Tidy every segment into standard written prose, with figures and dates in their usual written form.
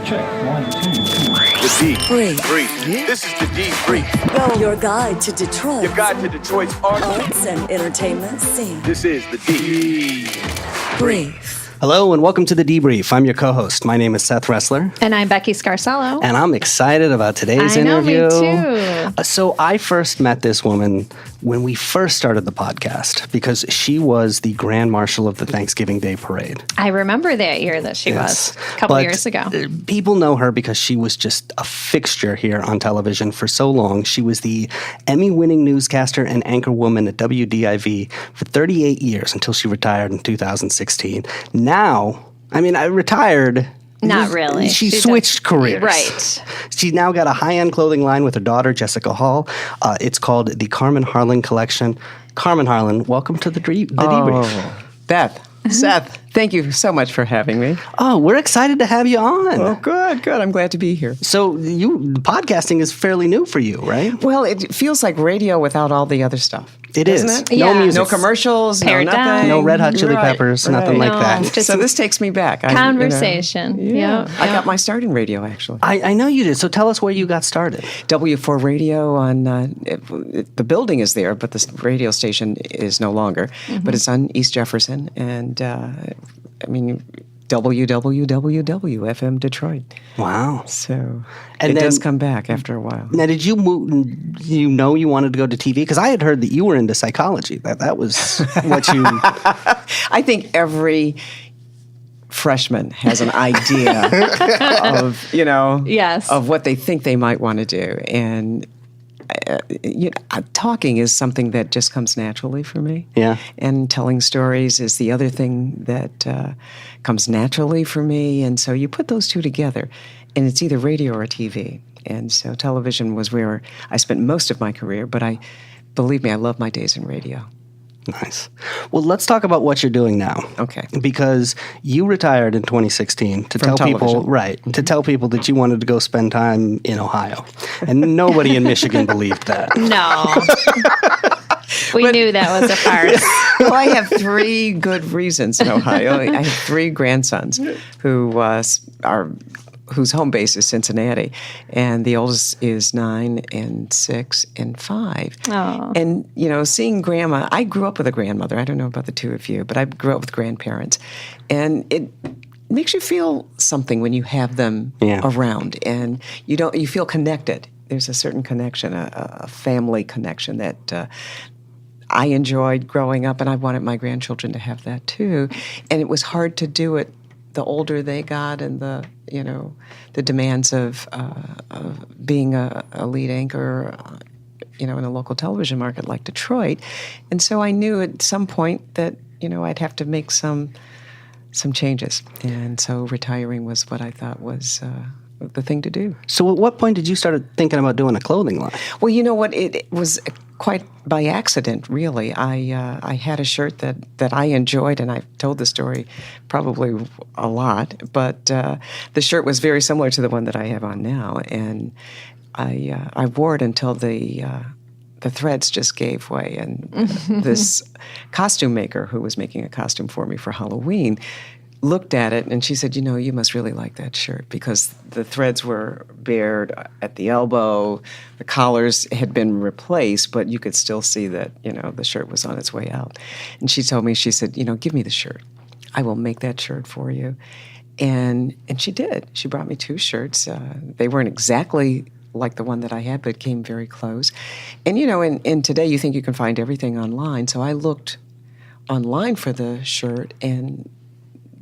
Check. 1, 2, 3. The Debrief. This is the Debrief. Your guide to Detroit. Your guide to Detroit's arts and entertainment scene. This is the Brief. Hello and welcome to the Debrief. I'm your co-host. My name is Seth Ressler. And I'm Becky Scarcello. And I'm excited about today's interview. I know, me too. So I first met this woman when we first started the podcast because she was the Grand Marshal of the Thanksgiving Day Parade. I remember that year that she was, a couple years ago. People know her because she was just a fixture here on television for so long. She was the Emmy-winning newscaster and anchor woman at WDIV for 38 years until she retired in 2016. Now, I retired. Not really. She switched careers. Right. She's now got a high-end clothing line with her daughter, Jessica Hall. It's called the Carmen Harlan Collection. Carmen Harlan, welcome to the Debrief. Beth, Seth, thank you so much for having me. Oh, we're excited to have you on. Oh, good. I'm glad to be here. So podcasting is fairly new for you, right? Well, it feels like radio without all the other stuff. It is. Doesn't it? No Yeah. music. No commercials, Pared no nothing. down. No Red Hot Chili Peppers, nothing like that. Just So this takes me back. conversation. I got my start in radio, actually. I know you did. So tell us where you got started. W4 Radio on, the building is there, but the radio station is no longer. But it's on East Jefferson, and WWWW FM Detroit. Wow. So And it then- does come back after a while. Now, did you move? You know, you wanted to go to TV because I had heard that you were into psychology. That was what you. I think every freshman has an idea of Yes. of what they think they might want to do, and talking is something that just comes naturally for me. Yeah. And telling stories is the other thing that comes naturally for me, and so you put those two together, and it's either radio or TV. And so television was where I spent most of my career, but believe me, I love my days in radio. Nice. Well, let's talk about what you're doing now. Okay. Because you retired in 2016 to From tell people, television. right, to tell people that you wanted to go spend time in Ohio. And nobody in Michigan believed that. No. We knew that was a farce. Well, I have three good reasons in Ohio. I have three grandsons whose home base is Cincinnati, and the oldest is 9 and 6 and 5. Oh. And seeing Grandma, I grew up with a grandmother. I don't know about the two of you, but I grew up with grandparents, and it makes you feel something when you have them around, and you feel connected. There's a certain connection, a family connection that I enjoyed growing up, and I wanted my grandchildren to have that too. And it was hard to do it the older they got, and the demands of being a lead anchor, in a local television market like Detroit. And so I knew at some point that I'd have to make some changes. And so retiring was what I thought was the thing to do. So at what point did you start thinking about doing a clothing line? Well, you know what? It was quite by accident, really. I had a shirt that I enjoyed, and I've told the story probably a lot, but the shirt was very similar to the one that I have on now, and I wore it until the threads just gave way, and this costume maker who was making a costume for me for Halloween looked at it, and she said, you must really like that shirt, because the threads were bared at the elbow, the collars had been replaced, but you could still see that, the shirt was on its way out. And she told me, she said, give me the shirt. I will make that shirt for you. And she did. She brought me 2 shirts. They weren't exactly like the one that I had, but came very close. And, and today you think you can find everything online, so I looked online for the shirt, and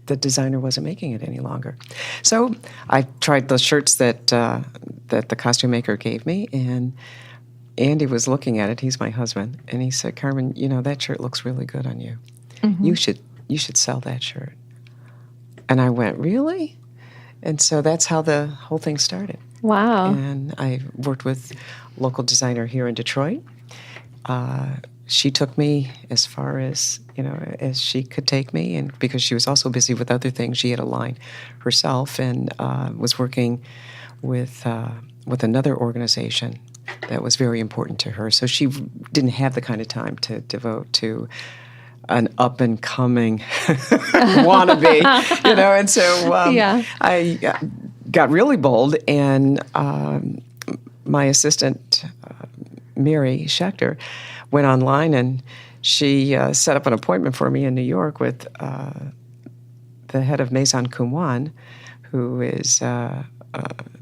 the designer wasn't making it any longer. So I tried the shirts that the costume maker gave me, and Andy was looking at it. He's my husband, and he said, "Carmen, that shirt looks really good on you. Mm-hmm. You should sell that shirt." And I went, "Really?" And so that's how the whole thing started. Wow. And I worked with a local designer here in Detroit. She took me as far as she could take me, and because she was also busy with other things, she had a line herself, and was working with another organization that was very important to her. So she didn't have the kind of time to devote to an up-and-coming wannabe, And so I got really bold, and my assistant, Mary Schechter, went online and she set up an appointment for me in New York with the head of Maison Kumwan, who is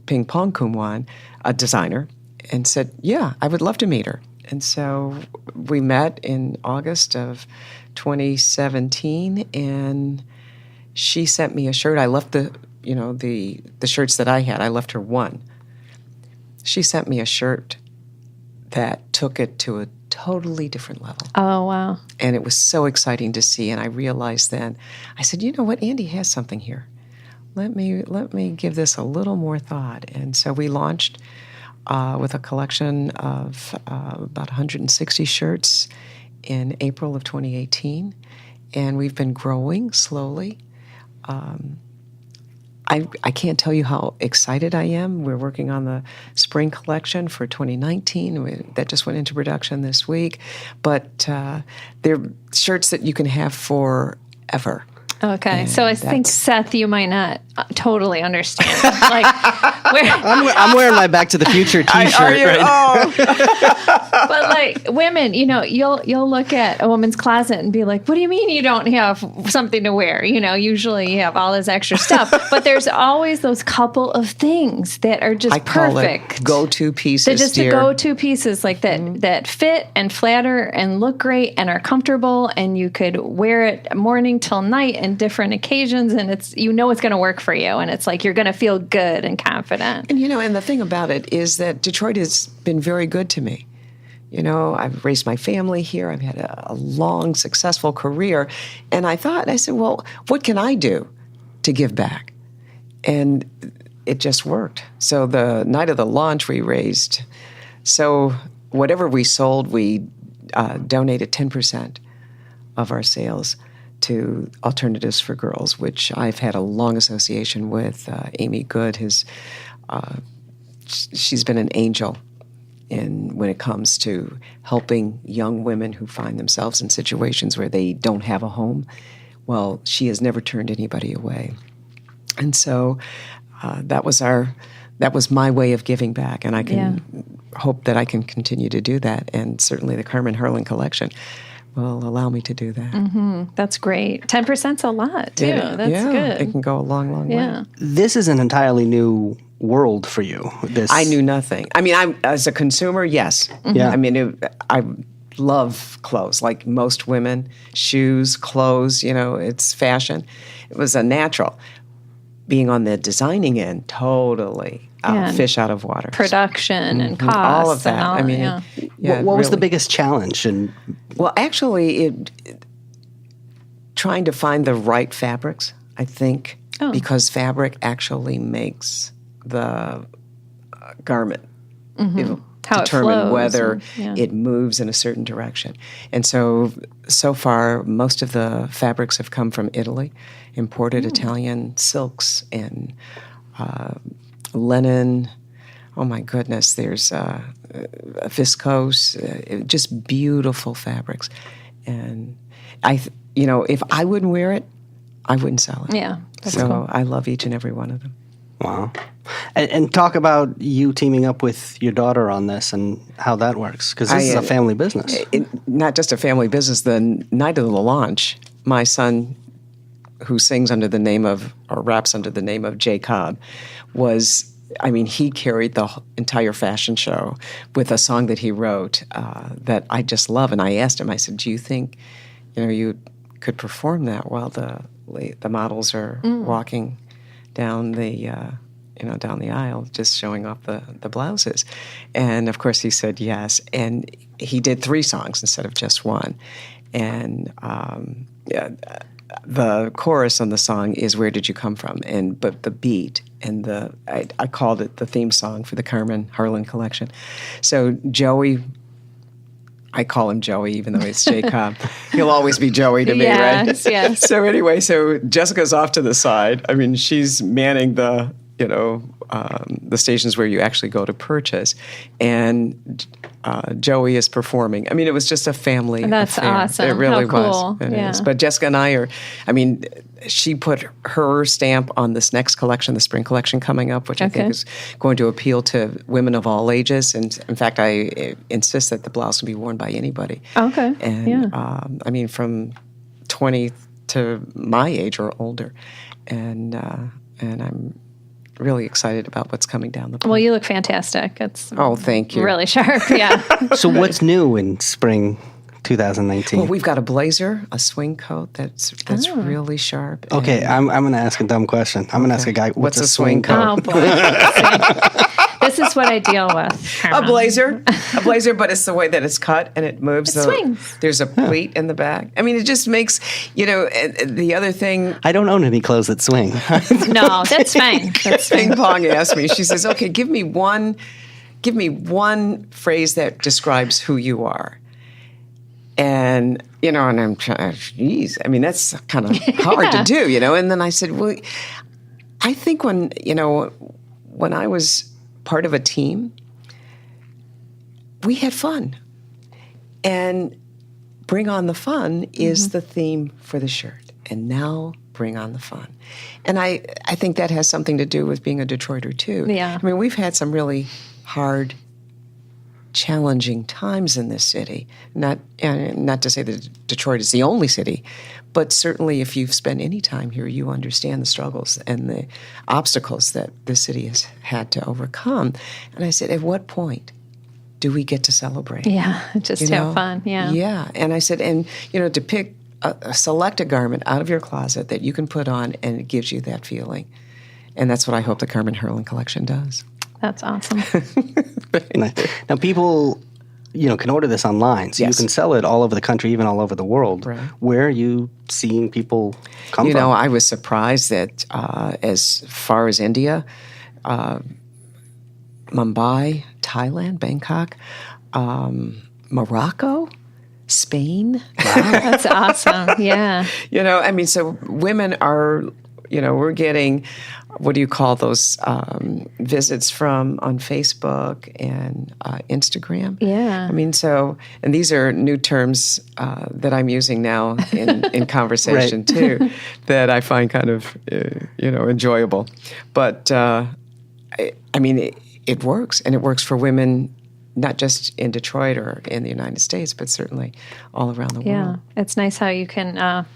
Ping Pong Kumwan, a designer, and said, yeah, I would love to meet her. And so we met in August of 2017, and she sent me a shirt. I left the shirts that I had. I left her one. She sent me a shirt that took it to a totally different level. Oh, wow. And it was so exciting to see. And I realized then, I said, you know what, Andy has something here. Let me give this a little more thought. And so we launched with a collection of about 160 shirts in April of 2018. And we've been growing slowly. I can't tell you how excited I am. We're working on the spring collection for 2019. That just went into production this week. But they're shirts that you can have forever. Okay, so I think, Seth, you might not totally understand. I'm wearing my Back to the Future T-shirt right now. But like women, you'll look at a woman's closet and be like, "What do you mean you don't have something to wear?" Usually you have all this extra stuff, but there's always those couple of things that are just perfect. Call it go-to pieces. They're just the go-to pieces, like that fit and flatter and look great and are comfortable, and you could wear it morning till night and different occasions, and it's going to work for you, and it's like you're going to feel good and confident. And and the thing about it is that Detroit has been very good to me. I've raised my family here. I've had a long, successful career, and I said, well, what can I do to give back? And it just worked. So the night of the launch, we raised. So whatever we sold, we donated 10% of our sales to Alternatives for Girls, which I've had a long association with. Amy Good she's been an angel when it comes to helping young women who find themselves in situations where they don't have a home. Well, she has never turned anybody away. And so that was my way of giving back, and I can hope that I can continue to do that. And certainly the Carmen Harlan Collection will allow me to do that. Mm-hmm. That's great. 10%'s a lot, too. That's good. It can go a long, long way. This is an entirely new world for you. I knew nothing. I mean, as a consumer, yes. Mm-hmm. Yeah. I mean, I love clothes, like most women. Shoes, clothes, it's fashion. It was a natural. Being on the designing end, totally fish out of water. Production and cost. All of that. What was the biggest challenge? Well, actually, trying to find the right fabrics, I think, because fabric actually makes the garment How determine it flows whether and, it moves in a certain direction. And so far, most of the fabrics have come from Italy, imported Italian silks and linen. Oh my goodness, there's viscose, just beautiful fabrics. And if I wouldn't wear it, I wouldn't sell it. Yeah, that's so cool. I love each and every one of them. Wow. And talk about you teaming up with your daughter on this and how that works, because this is a family business. Not just a family business. The night of the launch, my son, who sings under the name of, or raps under the name of Jay Cobb, he carried the entire fashion show with a song that he wrote that I just love. And I asked him, I said, do you think, you could perform that while the models are walking down the down the aisle, just showing off the blouses? And of course he said yes. And he did 3 songs instead of just one. And the chorus on the song is "Where Did You Come From?" But the beat and I called it the theme song for the Carmen Harlan Collection. So Joey, I call him Joey, even though it's Jay Cobb. He'll always be Joey to me, right? Yes. So anyway, so Jessica's off to the side. I mean, she's manning the the stations where you actually go to purchase, and Joey is performing. I mean, it was just a family That's affair. awesome. It really How was. cool. It Yeah. is. But Jessica and I she put her stamp on this next collection, the spring collection coming up, which I think is going to appeal to women of all ages. And in fact, I insist that the blouse can be worn by anybody. Okay. And from 20 to my age or older. And I'm really excited about what's coming down the pipe. Well, you look fantastic. It's thank you. really sharp. Yeah. So what's new in spring 2019? Well, we've got a blazer, a swing coat that's really sharp. Okay, I'm going to ask a dumb question. I'm going to ask a guy, what's a swing coat? Oh boy. See, this is what I deal with. A Carmen. blazer, but it's the way that it's cut and it moves. It swings. There's a pleat in the back. I mean, it just makes, the other thing. I don't own any clothes that swing. No, that's fine. That's Ping fine. Pong asked me, she says, okay, give me one phrase that describes who you are. And, and I'm trying, geez, I mean, that's kind of hard to do, And then I said, well, I think when I was part of a team, we had fun. And bring on the fun is the theme for the shirt. And now bring on the fun. And I think that has something to do with being a Detroiter, too. Yeah. I mean, we've had some really hard, challenging times in this city. Not to say that Detroit is the only city, but certainly if you've spent any time here, you understand the struggles and the obstacles that this city has had to overcome. And I said, at what point do we get to celebrate? Yeah, just have fun. Yeah. Yeah. And I said, to pick select a garment out of your closet that you can put on and it gives you that feeling. And that's what I hope the Carmen Harlan Collection does. That's awesome. Now, people, can order this online, so Yes. you can sell it all over the country, even all over the world. Right. Where are you seeing people come from? I was surprised that as far as India, Mumbai, Thailand, Bangkok, Morocco, Spain. That's awesome. Yeah. So women are, we're getting, what do you call those visits from on Facebook and Instagram? Yeah. And these are new terms that I'm using now in conversation too, that I find kind of, enjoyable. But, it works, and it works for women, not just in Detroit or in the United States, but certainly all around the Yeah. world. It's nice how you can,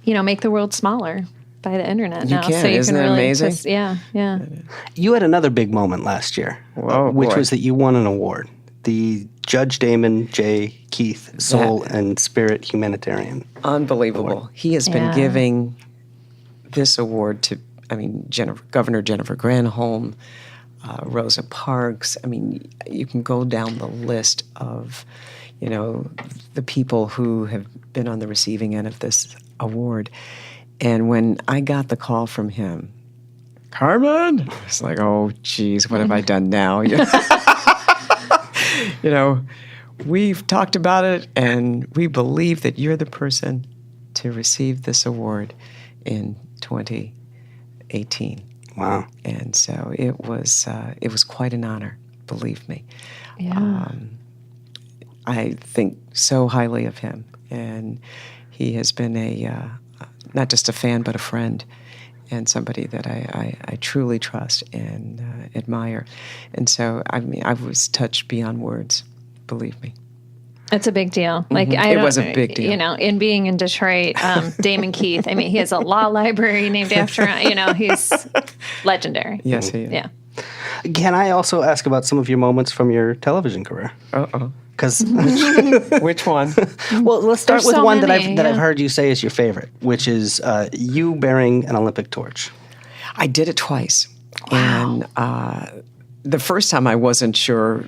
make the world smaller by the internet You now. can. So you Isn't can that really amazing? Yeah. You had another big moment last year, which boy. was that you won an award, the Judge Damon J. Keith Soul and Spirit Humanitarian. Unbelievable. He has been giving this award to, Governor Jennifer Granholm, Rosa Parks. You can go down the list of, the people who have been on the receiving end of this award. And when I got the call from him, Carmen, it's like, oh, geez, what have I done now? We've talked about it, and we believe that you're the person to receive this award in 2018. Wow. And so it was quite an honor, believe me. Yeah. I think so highly of him, and he has been not just a fan, but a friend, and somebody that I truly trust and admire. And so, I was touched beyond words, believe me. It's a big deal. Like It was a big deal. In being in Detroit, Damon Keith, he has a law library named after him. He's legendary. Yes, he is. Yeah. Can I also ask about some of your moments from your television career? Uh-oh. Because Which one? well, let's start There's with so one that many, I've heard you say is your favorite, which is you bearing an Olympic torch. I did it twice. Wow. And the first time I wasn't sure,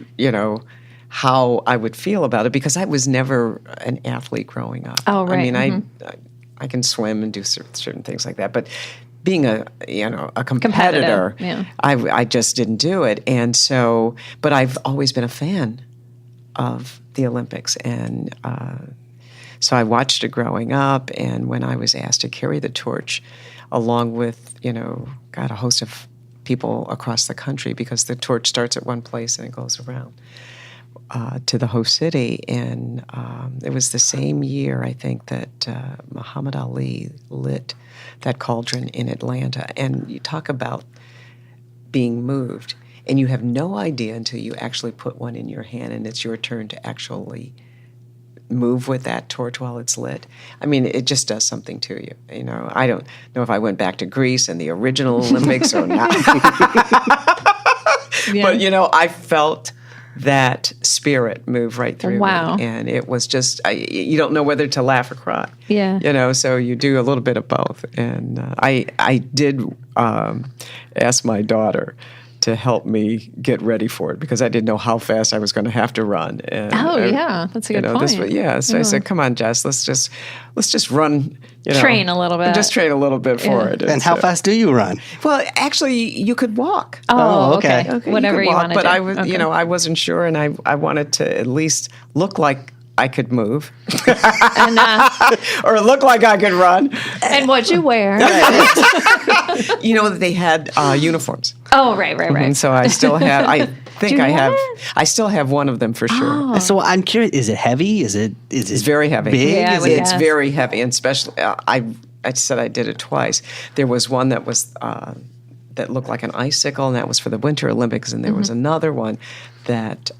how I would feel about it because I was never an athlete growing up. Oh, right. I can swim and do certain things like that, but being a competitor, I just didn't do it. And so, but I've always been a fan of the Olympics, and so I watched it growing up. And when I was asked to carry the torch, along with a host of people across the country because the torch starts at one place and it goes around to the host city. And it was the same year, I think, that Muhammad Ali lit that cauldron in Atlanta. And you talk about being moved, and you have no idea until you actually put one in your hand and it's your turn to actually move with that torch while it's lit. I mean, it just does something to you. You know, I don't know if I went back to Greece and the original Olympics or not. But, you know, I felt that spirit move right through me. And it was just, you don't know whether to laugh or cry. Yeah. You know, so you do a little bit of both. And I did ask my daughter to help me get ready for it because I didn't know how fast I was going to have to run. And, that's a good point. So I said, "Come on, Jess, let's just run. You know, train a little bit. Just train a little bit for it." And how fast do you run? Well, actually, you could walk. Oh, okay. Whatever you you want to do. But I was, you know, I wasn't sure, and I wanted to at least look like I could move, and, or look like I could run. And what'd you wear? You know, they had uniforms. Oh, right. And so I still have. I think I have. I still have one of them for sure. Oh. So I'm curious: is it heavy? Is it very heavy? Big? Yeah, It's very heavy, and especially I said I did it twice. There was one that was that looked like an icicle, and that was for the Winter Olympics, and there was another one that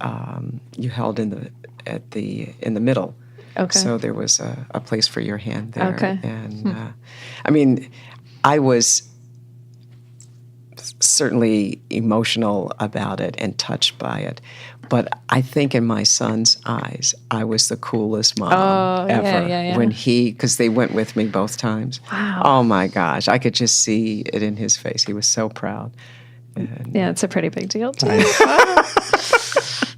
you held in the middle. Okay. So there was a place for your hand there. Okay. And I mean, I was certainly emotional about it and touched by it. But I think in my son's eyes, I was the coolest mom ever. Yeah. When because they went with me both times. Wow. Oh my gosh, I could just see it in his face. He was so proud. And, Yeah, it's a pretty big deal too.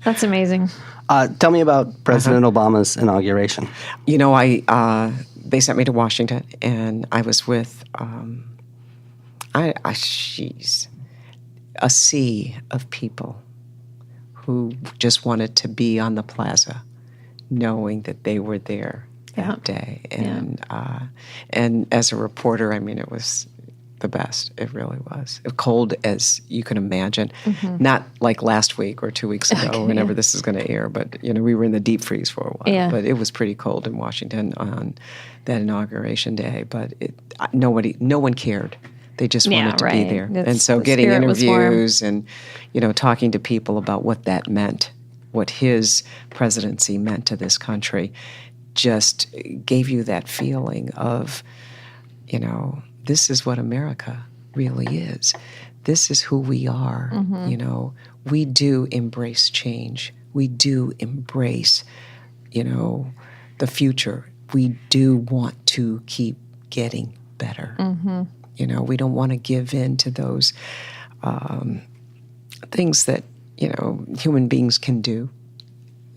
That's amazing. Tell me about President Obama's inauguration. You know, they sent me to Washington, and I was with a sea of people who just wanted to be on the plaza, knowing that they were there that day. And as a reporter, I mean, it was the best. It really was. Cold as you can imagine. Not like last week or 2 weeks ago, whenever this is going to air, but, you know, we were in the deep freeze for a while. Yeah. But it was pretty cold in Washington on that inauguration day. But no one cared. They just wanted to be there. And so getting interviews and, you know, talking to people about what that meant, what his presidency meant to this country, just gave you that feeling of, you know, this is what America really is. This is who we are. You know, we do embrace change. We do embrace, you know, the future. We do want to keep getting better. You know, we don't want to give in to those things that, you know, human beings can do.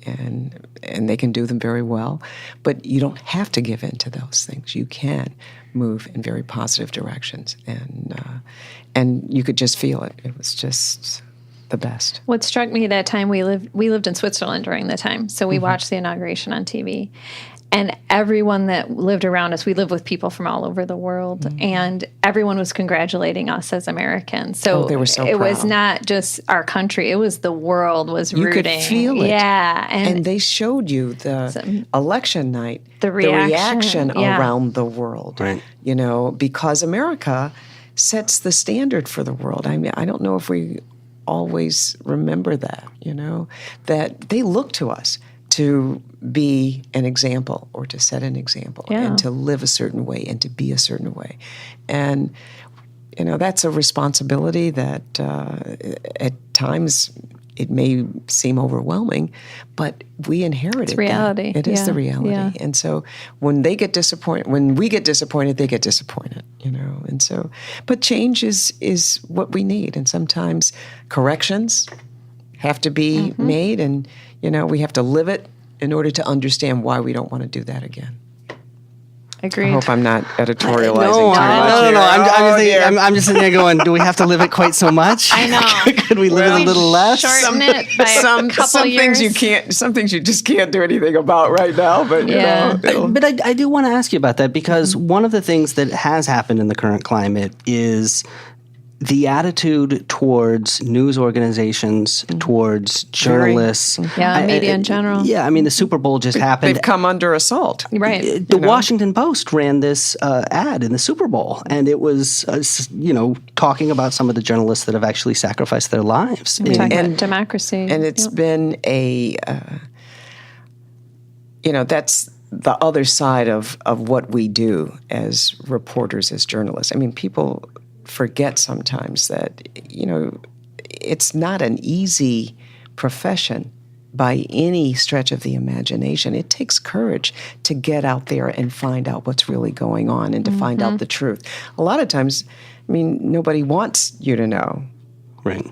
And they can do them very well. But you don't have to give in to those things. You can move in very positive directions. And you could just feel it. It was just the best. What struck me that time, we lived in Switzerland during the time, so we watched the inauguration on TV. And everyone that lived around us, we lived with people from all over the world, and everyone was congratulating us as Americans. So they were so it proud. Was not just our country; it was the world was you rooting. You could feel it. Yeah, and they showed you the election night, the reaction around the world. Right. You know, because America sets the standard for the world. I mean, I don't know if we always remember that. You know, that they look to us to be an example or to set an example and to live a certain way and to be a certain way. And, you know, that's a responsibility that at times it may seem overwhelming, but we inherited it's reality. It is the reality. Yeah. And so when we get disappointed, they get disappointed, you know. And so, but change is what we need. And sometimes corrections have to be made, and, you know, we have to live it in order to understand why we don't want to do that again. Agreed. I hope I'm not editorializing No, too much. No. I'm just sitting there going, do we have to live it quite so much? I know. Could we live it a little less? Shorten it by a couple some years. things you can't. Some things you just can't do anything about right now. But you know, But I do want to ask you about that, because one of the things that has happened in the current climate is the attitude towards news organizations, towards journalists. Media in general. Yeah, I mean, the Super Bowl just happened. They've come under assault. Right. The Washington Post ran this ad in the Super Bowl, and it was, talking about some of the journalists that have actually sacrificed their lives. Talking about democracy. And it's been that's the other side of what we do as reporters, as journalists. I mean, people forget sometimes that, it's not an easy profession by any stretch of the imagination. It takes courage to get out there and find out what's really going on and to find out the truth. A lot of times, nobody wants you to know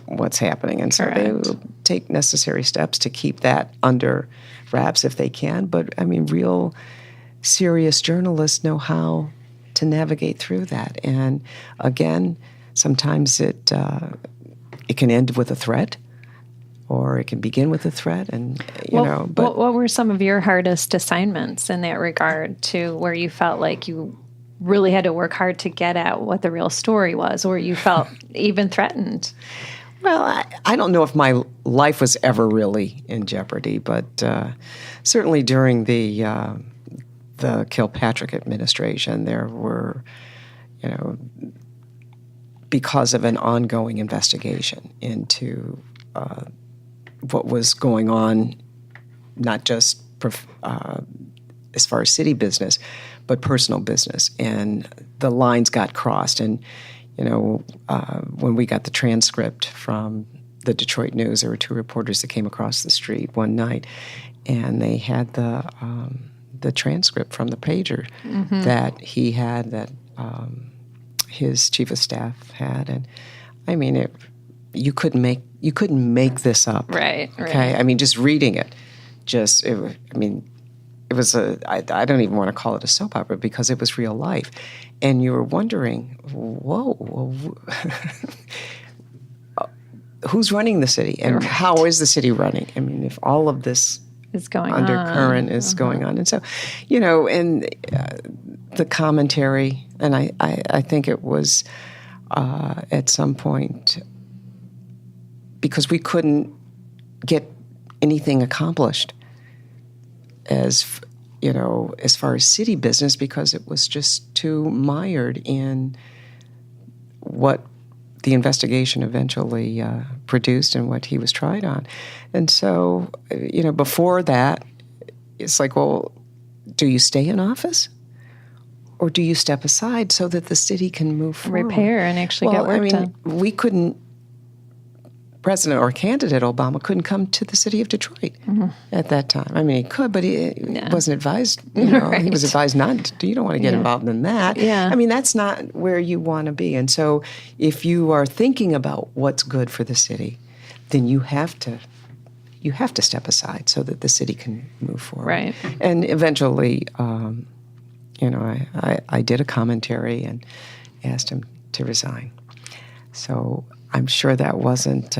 what's happening. And so they will take necessary steps to keep that under wraps if they can. But, real serious journalists know how to navigate through that. And again, sometimes it can end with a threat, or it can begin with a threat. And But what were some of your hardest assignments in that regard, to where you felt like you really had to work hard to get at what the real story was, or you felt even threatened? Well, I don't know if my life was ever really in jeopardy, but certainly during the Kilpatrick administration, there were, because of an ongoing investigation into what was going on, not just as far as city business, but personal business, and the lines got crossed. And when we got the transcript from the Detroit News, there were two reporters that came across the street one night, and they had the transcript from the pager that he had, that his chief of staff had, and you couldn't make this up, right? Okay, just reading it, it was I don't even want to call it a soap opera, because it was real life. And you were wondering, whoa, who's running the city, and how is the city running? If all of this is going undercurrent is going on. And so, and the commentary, and I think it was at some point, because we couldn't get anything accomplished as far as city business, because it was just too mired in what the investigation eventually produced and what he was tried on. And so, before that, it's like, well, do you stay in office, or do you step aside so that the city can move forward? Repair and actually get work done. We couldn't, President or candidate Obama couldn't come to the city of Detroit at that time. He could, but he wasn't advised. He was advised not to. You don't want to get involved in that. Yeah. That's not where you want to be. And so, if you are thinking about what's good for the city, then you have to step aside so that the city can move forward. Right. And eventually, I did a commentary and asked him to resign. So I'm sure that wasn't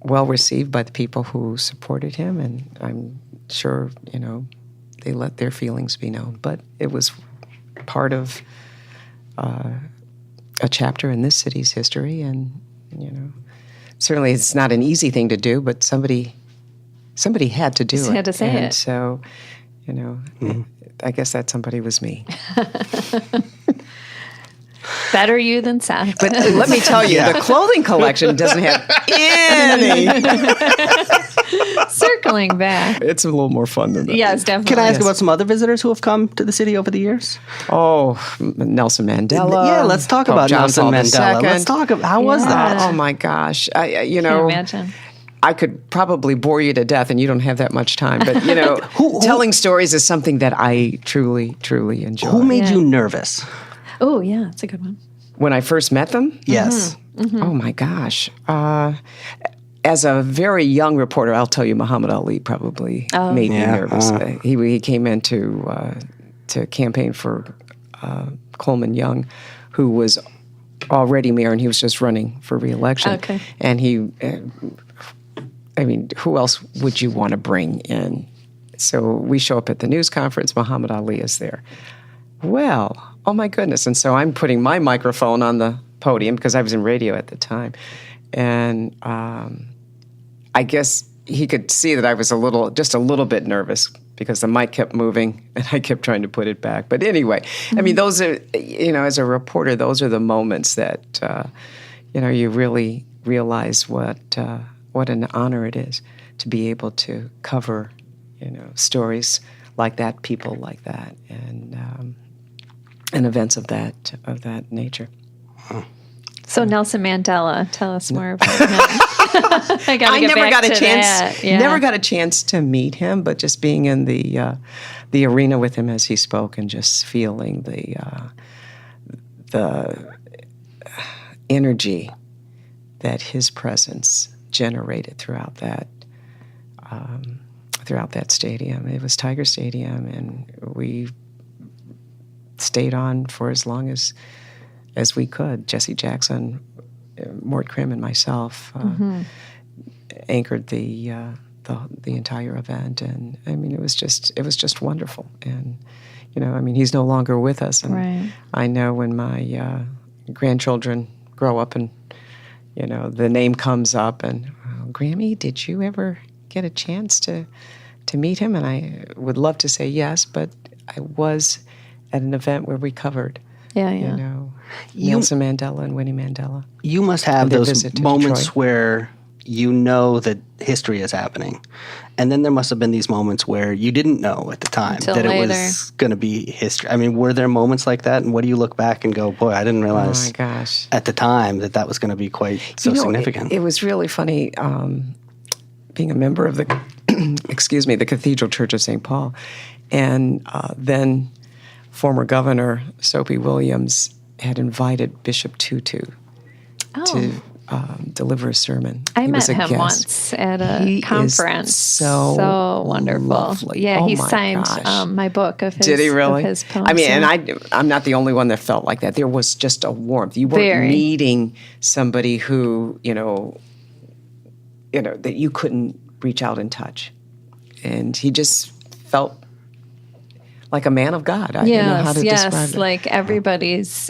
well received by the people who supported him, and I'm sure, they let their feelings be known. But it was part of a chapter in this city's history, and, certainly it's not an easy thing to do, but somebody had to do it. Had to say and it. So, I guess that somebody was me. Better you than Seth. But let me tell you, the clothing collection doesn't have any. Circling back. It's a little more fun than that. Yes, definitely. Can I ask about some other visitors who have come to the city over the years? Oh, Nelson Mandela. Yeah, let's talk about John Nelson Paul Mandela. II. Let's talk about, how was that? Oh, my gosh. Can't imagine. I could probably bore you to death, and you don't have that much time. But, telling stories is something that I truly, truly enjoy. Who made you nervous? Oh, yeah, that's a good one. When I first met them? Yes. Oh, my gosh. As a very young reporter, I'll tell you, Muhammad Ali probably made me nervous. He came in to campaign for Coleman Young, who was already mayor, and he was just running for re-election. Okay. And who else would you want to bring in? So we show up at the news conference. Muhammad Ali is there. Well, oh my goodness. And so I'm putting my microphone on the podium because I was in radio at the time. And I guess he could see that I was just a little bit nervous because the mic kept moving and I kept trying to put it back. But anyway, I mean, those are, as a reporter, those are the moments that, you really realize what an honor it is to be able to cover, stories like that, people like that, and events of that nature. So Nelson Mandela, tell us more about him. I never got a chance to meet him, but just being in the arena with him as he spoke and just feeling the energy that his presence generated throughout that stadium. It was Tiger Stadium, and we stayed on for as long as we could. Jesse Jackson, Mort Krim, and myself anchored the entire event, and I mean it was just wonderful. And he's no longer with us, and right. I know when my grandchildren grow up and the name comes up, and Grammy, did you ever get a chance to meet him? And I would love to say yes, but I was at an event where we covered. Nelson Mandela and Winnie Mandela. You must have those moments Detroit. Where that history is happening. And then there must have been these moments where you didn't know at the time Until that later. It was going to be history. I mean, were there moments like that? And what do you look back and go, boy, I didn't realize oh my gosh. At the time that was going to be quite so significant. It was really funny being a member of the, the Cathedral Church of St. Paul. And then former Governor Soapy Williams had invited Bishop Tutu to deliver a sermon. I met him once at a conference. Is so wonderful. Lovely. Yeah, he my signed gosh. My book of his. Did he really? Of his poems. I mean, and I'm not the only one that felt like that. There was just a warmth. You weren't meeting somebody who that you couldn't reach out and touch, and he just felt like a man of God. I don't know how to describe it. Like everybody's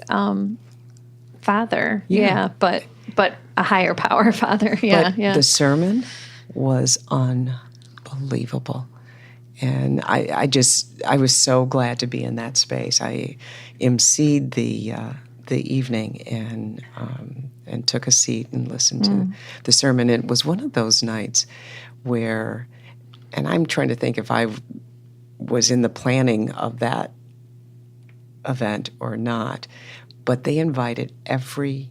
father. Yeah, but a higher power father. Yeah, but the sermon was unbelievable. And I was so glad to be in that space. I emceed the evening and took a seat and listened to the sermon. It was one of those nights where, and I'm trying to think if I was in the planning of that event or not, but they invited every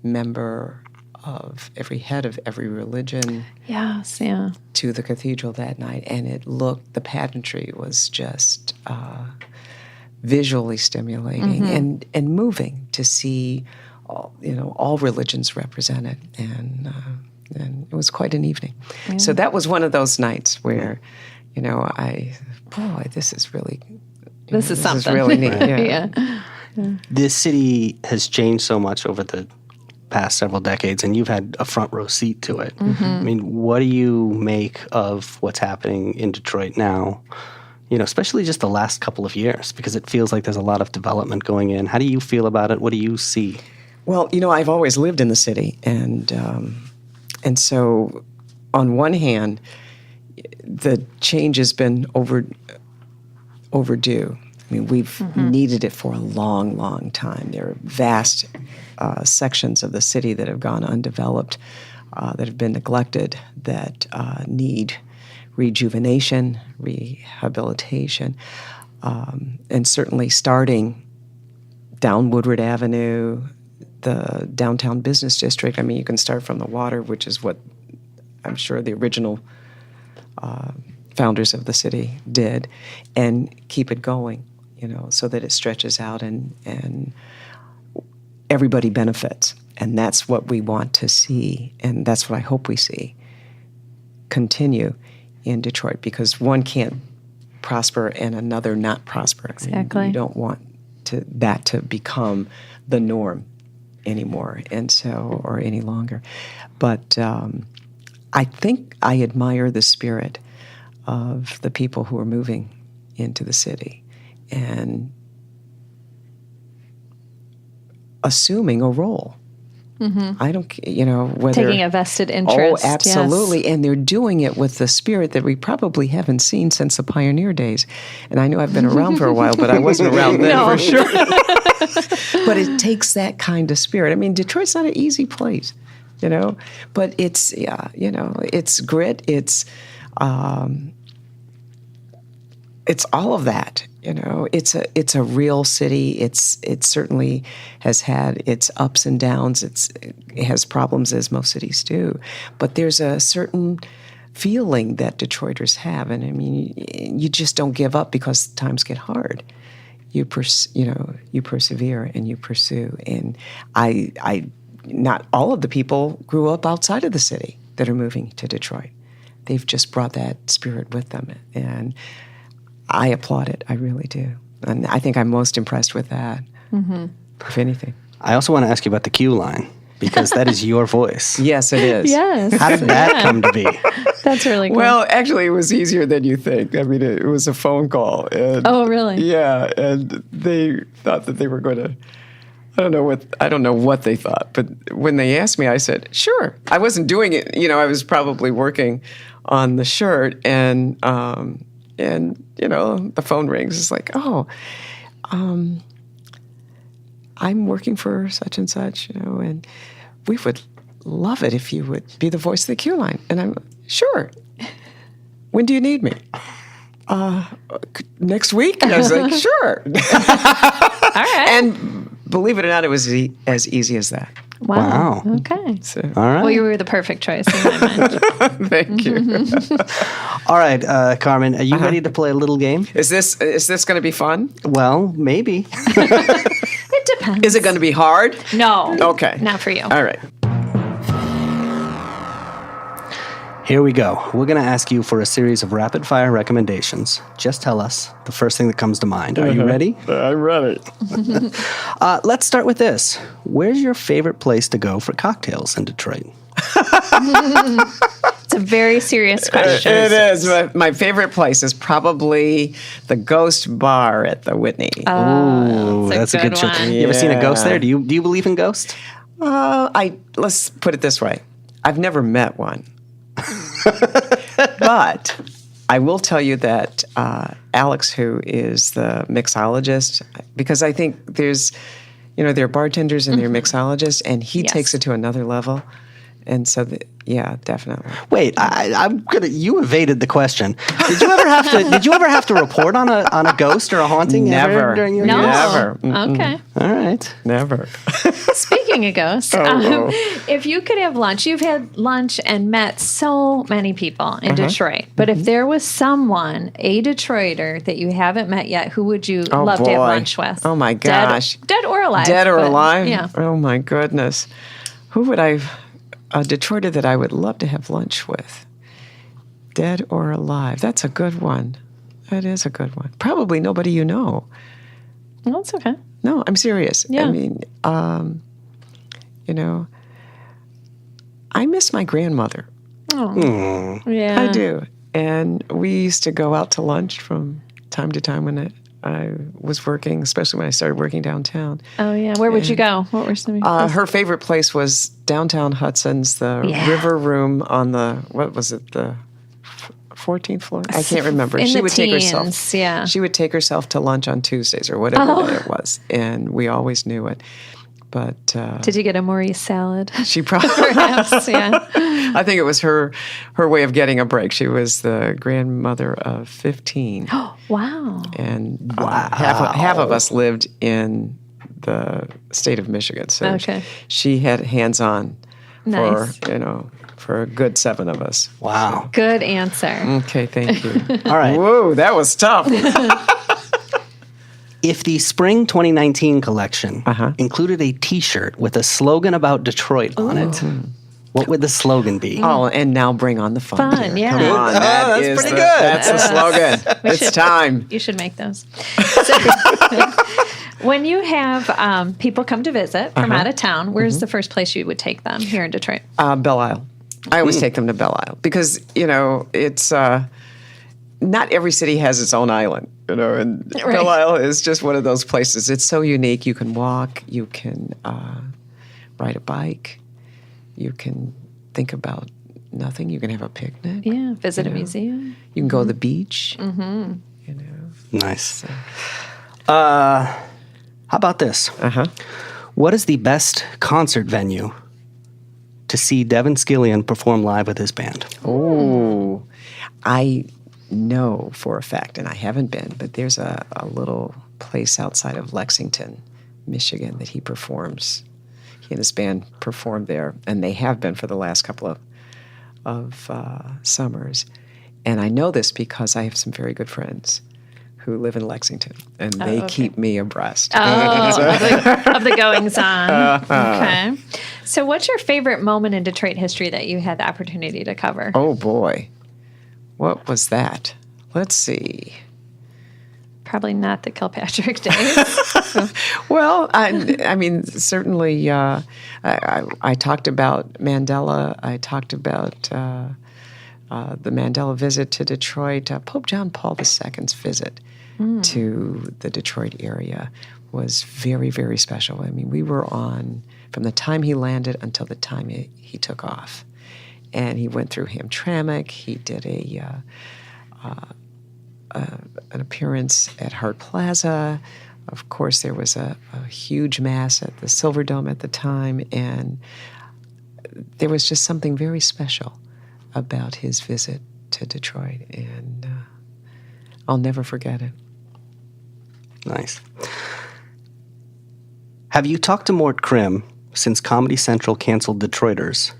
member of every head of every religion to the cathedral that night, and the pageantry was just visually stimulating and moving to see all religions represented, and it was quite an evening. So that was one of those nights where this is really this is something. Is really neat. This city has changed so much over the past several decades, and you've had a front row seat to it. I mean, what do you make of what's happening in Detroit now, especially just the last couple of years, because it feels like there's a lot of development going in. How do you feel about it? What do you see? Well, I've always lived in the city, and so on one hand, the change has been overdue. I mean, we've needed it for a long, long time. There are vast sections of the city that have gone undeveloped, that have been neglected, that need rejuvenation, rehabilitation, and certainly starting down Woodward Avenue, the downtown business district. I mean, you can start from the water, which is what I'm sure the original founders of the city did, and keep it going, so that it stretches out and everybody benefits. And that's what we want to see, and that's what I hope we see continue in Detroit, because one can't prosper and another not prosper. Exactly. I mean, you don't want that to become the norm anymore, and so, or any longer. But I think I admire the spirit of the people who are moving into the city, and assuming a role. I don't, whether Taking a vested interest. Oh, absolutely. Yes. And they're doing it with the spirit that we probably haven't seen since the pioneer days. And I know I've been around for a while, but I wasn't around then for sure. But it takes that kind of spirit. I mean, Detroit's not an easy place, but it's, it's grit. It's all of that. It's a real city. It certainly has had its ups and downs. It has problems, as most cities do, but there's a certain feeling that Detroiters have, and I mean, you just don't give up because times get hard. You persevere and you pursue. And I not all of the people grew up outside of the city that are moving to Detroit. They've just brought that spirit with them, and I applaud it. I really do. And I think I'm most impressed with that, if anything. I also want to ask you about the Q line, because that is your voice. Yes, it is. Yes. How did that come to be? That's really cool. Well, actually, it was easier than you think. I mean, it was a phone call. And, oh, really? Yeah, and they thought that they were going to, I don't know what they thought, but when they asked me, I said, sure. I wasn't doing it. I was probably working on the shirt, and the phone rings. It's like, I'm working for such and such, and we would love it if you would be the voice of the Q line. And I'm sure. When do you need me? Next week? And I was like, sure. All right. And believe it or not, it was as easy as that. Wow. Okay. So, All right. Well, you were the perfect choice in my mind. thank you. All right, Carmen, are you ready to play a little game? Is this going to be fun? Well, maybe. It depends. Is it going to be hard? No. Okay. Not for you. All right. Here we go. We're going to ask you for a series of rapid-fire recommendations. Just tell us the first thing that comes to mind. Are you ready? I'm ready. Let's start with this. Where's your favorite place to go for cocktails in Detroit? It's a very serious question. It is. My favorite place is probably the Ghost Bar at the Whitney. Ooh, that's a good choice. one. You ever seen a ghost Yeah. there? Do you believe in ghosts? Let's put it this way. I've never met one. But I will tell you that Alex, who is the mixologist, because I think there's, there are bartenders and there are mixologists, and he Yes. takes it to another level. And so, yeah, definitely. Wait, I'm gonna. You evaded the question. Did you ever have to report on a ghost or a haunting? Never. Ever during your No. years? Never. Okay. All right. Never. Speaking of ghosts, Oh. if you could have lunch, you've had lunch and met so many people in Detroit. But if there was someone, a Detroiter that you haven't met yet, who would you love to have lunch with? Oh, my gosh. Dead or alive. Dead or but, alive? Yeah. Oh, my goodness. Who would a Detroiter that I would love to have lunch with? Dead or alive? That's a good one. That is a good one. Probably nobody you know. Well, that's okay. No, I'm serious. Yeah. I mean, I miss my grandmother. Oh. Yeah. I do. And we used to go out to lunch from time to time when I was working, especially when I started working downtown. Oh, yeah. Where would you go? What were some Her favorite place was downtown Hudson's, the River Room on the 14th floor? I can't remember. In She the would take herself. teens, yeah. She would take herself to lunch on Tuesdays or whatever day it was, and we always knew it. But Did you get a Maurice salad? she probably, Perhaps, yeah. I think it was her way of getting a break. She was the grandmother of 15. Wow. And half of us lived in the state of Michigan. So Okay. she had hands-on Nice. for a good 7 of us. Wow. Good answer. Okay, thank you. All right. Whoa, that was tough. If the spring 2019 collection included a T-shirt with a slogan about Detroit on it, what would the slogan be? Oh, and now bring on the fun. Fun, dear. yeah. Come on, that's pretty good. That's the slogan. It's time. You should make those. So, when you have people come to visit from out of town, where's the first place you would take them here in Detroit? Belle Isle. I always take them to Belle Isle because, it's not every city has its own island, and Belle Isle is just one of those places. It's so unique. You can walk, you can ride a bike, you can think about nothing. You can have a picnic. Yeah, visit a museum. You can go to the beach. Nice. How about this? What is the best concert venue to see Devin Scillian perform live with his band? Oh, I know for a fact, and I haven't been, but there's a little place outside of Lexington, Michigan, that he performs. He and his band performed there, and they have been for the last couple of summers. And I know this because I have some very good friends who live in Lexington, and they keep me abreast. Of the goings-on. Okay. So what's your favorite moment in Detroit history that you had the opportunity to cover? Oh, boy. What was that? Let's see. Probably not the Kilpatrick days. Well, I mean, certainly I talked about Mandela. I talked about the Mandela visit to Detroit. Pope John Paul II's visit to the Detroit area was very, very special. I mean, we were on from the time he landed until the time he took off. And he went through Hamtramck. He did an appearance at Hart Plaza. Of course, there was a huge mass at the Silver Dome at the time. And there was just something very special about his visit to Detroit. And I'll never forget it. Nice. Have you talked to Mort Krim since Comedy Central canceled Detroiters?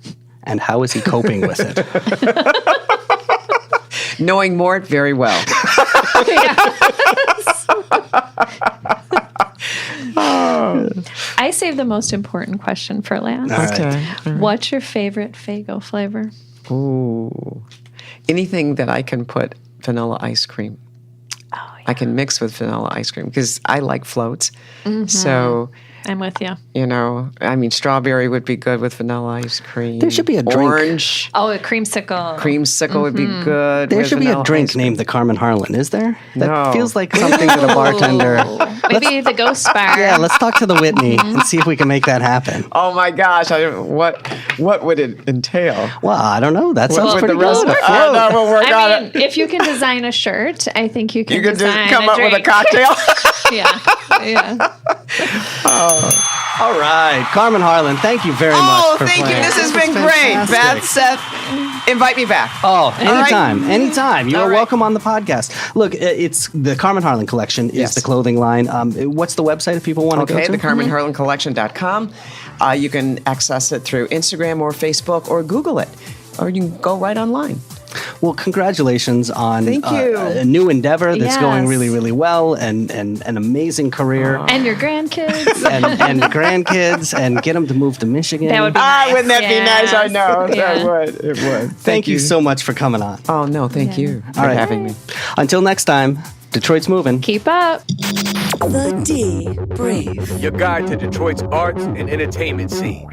And how is he coping with it? Knowing Mort very well. I saved the most important question for last. Okay. What's your favorite Faygo flavor? Ooh. Anything that I can put vanilla ice cream. Oh, yeah. I can mix with vanilla ice cream because I like floats. So, I'm with you. I mean, strawberry would be good with vanilla ice cream. There should be a drink. Orange. Oh, a creamsicle. Creamsicle would be good. There with should be a vanilla drink ice cream. named the Carmen Harlan, is there? That No. feels like something that a bartender... Maybe the Ghost Bar. Yeah, let's talk to the Whitney and see if we can make that happen. Oh my gosh! What would it entail? Well, I don't know. That sounds What would pretty the rest good. of no, we'll work on I mean, it. if you can design a shirt, I think you can You could just design come a up with a drink. cocktail. Yeah. All right, Carmen Harlan, thank you very much Oh, for thank playing. you. This has been fantastic. great. Beth, Seth, invite me back. Oh, anytime. You All are right. welcome on the podcast. Look, it's the Carmen Harlan Collection is Yes. the clothing line. What's the website if people want to go Okay, to? the CarmenHarlanCollection.com. You can access it through Instagram or Facebook or Google it, or you can go right online. Well, congratulations on Thank you. a new endeavor that's going Yes. really, really well, and an amazing career, And your grandkids. and grandkids, and get them to move to Michigan. That would be nice. Wouldn't that be nice? I Yes. know. Yeah. It would. Thank you so much for coming on. Oh, no, thank you for All right. having me. Until next time, Detroit's moving. Keep up. The D Brief. Your guide to Detroit's arts and entertainment scene.